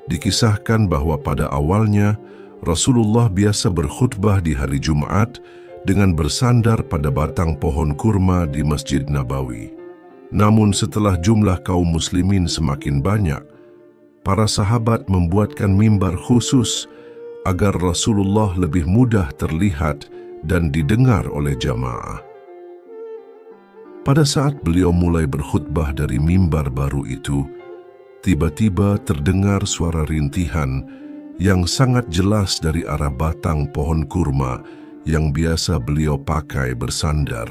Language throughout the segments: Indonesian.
Dikisahkan bahwa pada awalnya Rasulullah biasa berkhutbah di hari Jumat dengan bersandar pada batang pohon kurma di Masjid Nabawi. Namun setelah jumlah kaum muslimin semakin banyak, para sahabat membuatkan mimbar khusus agar Rasulullah lebih mudah terlihat dan didengar oleh jamaah. Pada saat beliau mulai berkhutbah dari mimbar baru itu, tiba-tiba terdengar suara rintihan yang sangat jelas dari arah batang pohon kurma yang biasa beliau pakai bersandar.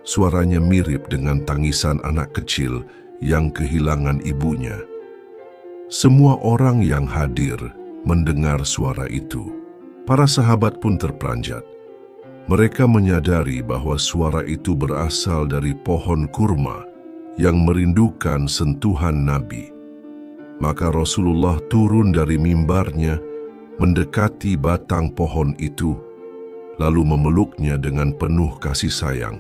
Suaranya mirip dengan tangisan anak kecil yang kehilangan ibunya. Semua orang yang hadir mendengar suara itu. Para sahabat pun terperanjat. Mereka menyadari bahwa suara itu berasal dari pohon kurma yang merindukan sentuhan Nabi. Maka Rasulullah turun dari mimbarnya, mendekati batang pohon itu, lalu memeluknya dengan penuh kasih sayang.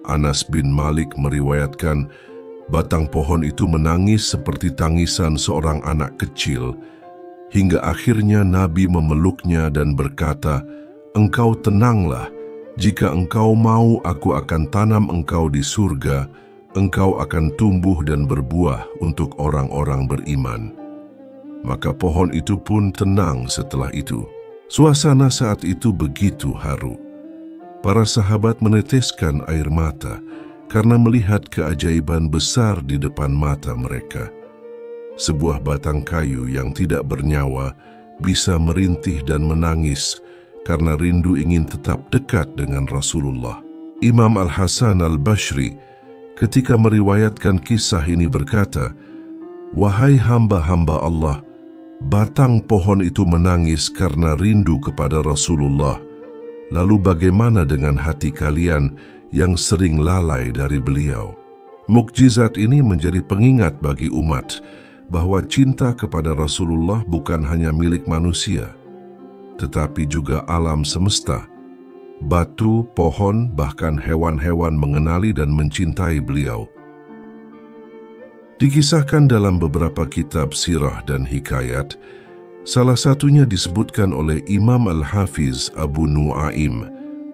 Anas bin Malik meriwayatkan, batang pohon itu menangis seperti tangisan seorang anak kecil, hingga akhirnya Nabi memeluknya dan berkata, "Engkau tenanglah, jika engkau mau aku akan tanam engkau di surga, engkau akan tumbuh dan berbuah untuk orang-orang beriman." Maka pohon itu pun tenang setelah itu. Suasana saat itu begitu haru. Para sahabat meneteskan air mata karena melihat keajaiban besar di depan mata mereka. Sebuah batang kayu yang tidak bernyawa bisa merintih dan menangis karena rindu ingin tetap dekat dengan Rasulullah. Imam Al-Hasan Al-Bashri ketika meriwayatkan kisah ini berkata, "Wahai hamba-hamba Allah, batang pohon itu menangis karena rindu kepada Rasulullah. Lalu bagaimana dengan hati kalian yang sering lalai dari beliau?" Mukjizat ini menjadi pengingat bagi umat bahwa cinta kepada Rasulullah bukan hanya milik manusia, tetapi juga alam semesta. Batu, pohon, bahkan hewan-hewan mengenali dan mencintai beliau. Dikisahkan dalam beberapa kitab sirah dan hikayat, salah satunya disebutkan oleh Imam Al-Hafiz Abu Nu'aim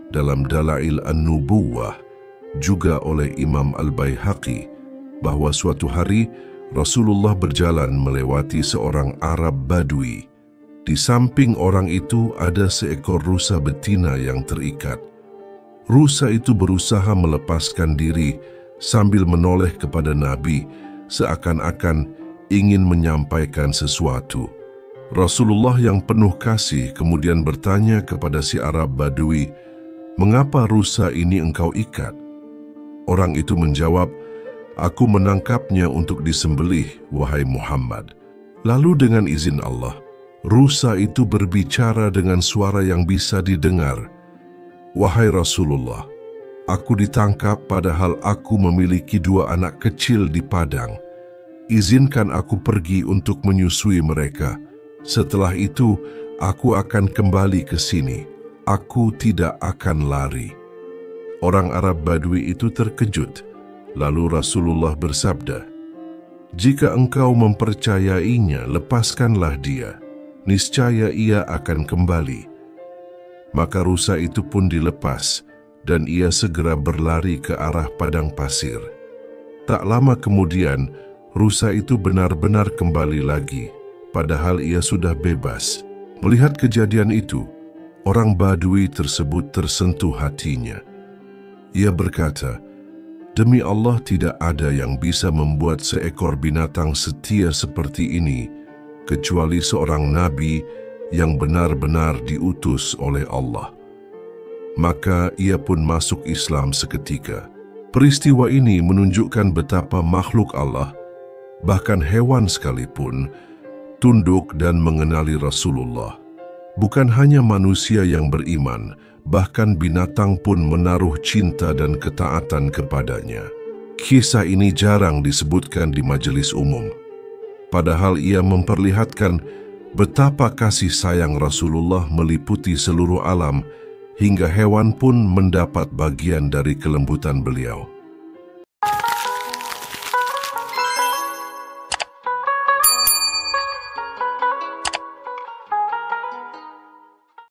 dalam Dalail An-Nubuwah, juga oleh Imam Al-Baihaqi, bahwa suatu hari Rasulullah berjalan melewati seorang Arab Badui. Di samping orang itu ada seekor rusa betina yang terikat. Rusa itu berusaha melepaskan diri sambil menoleh kepada Nabi, seakan-akan ingin menyampaikan sesuatu. Rasulullah yang penuh kasih kemudian bertanya kepada si Arab Badui, "Mengapa rusa ini engkau ikat?" Orang itu menjawab, "Aku menangkapnya untuk disembelih, wahai Muhammad." Lalu dengan izin Allah, rusa itu berbicara dengan suara yang bisa didengar. "Wahai Rasulullah, aku ditangkap padahal aku memiliki 2 anak kecil di padang. Izinkan aku pergi untuk menyusui mereka. Setelah itu, aku akan kembali ke sini. Aku tidak akan lari." Orang Arab Badui itu terkejut. Lalu Rasulullah bersabda, "Jika engkau mempercayainya, lepaskanlah dia. Niscaya ia akan kembali." Maka rusa itu pun dilepas, dan ia segera berlari ke arah padang pasir. Tak lama kemudian, rusa itu benar-benar kembali lagi, padahal ia sudah bebas. Melihat kejadian itu, orang Badui tersebut tersentuh hatinya. Ia berkata, "Demi Allah, tidak ada yang bisa membuat seekor binatang setia seperti ini, kecuali seorang nabi yang benar-benar diutus oleh Allah." Maka ia pun masuk Islam seketika. Peristiwa ini menunjukkan betapa makhluk Allah, bahkan hewan sekalipun, tunduk dan mengenali Rasulullah. Bukan hanya manusia yang beriman, bahkan binatang pun menaruh cinta dan ketaatan kepadanya. Kisah ini jarang disebutkan di majelis umum. Padahal ia memperlihatkan betapa kasih sayang Rasulullah meliputi seluruh alam, hingga hewan pun mendapat bagian dari kelembutan beliau.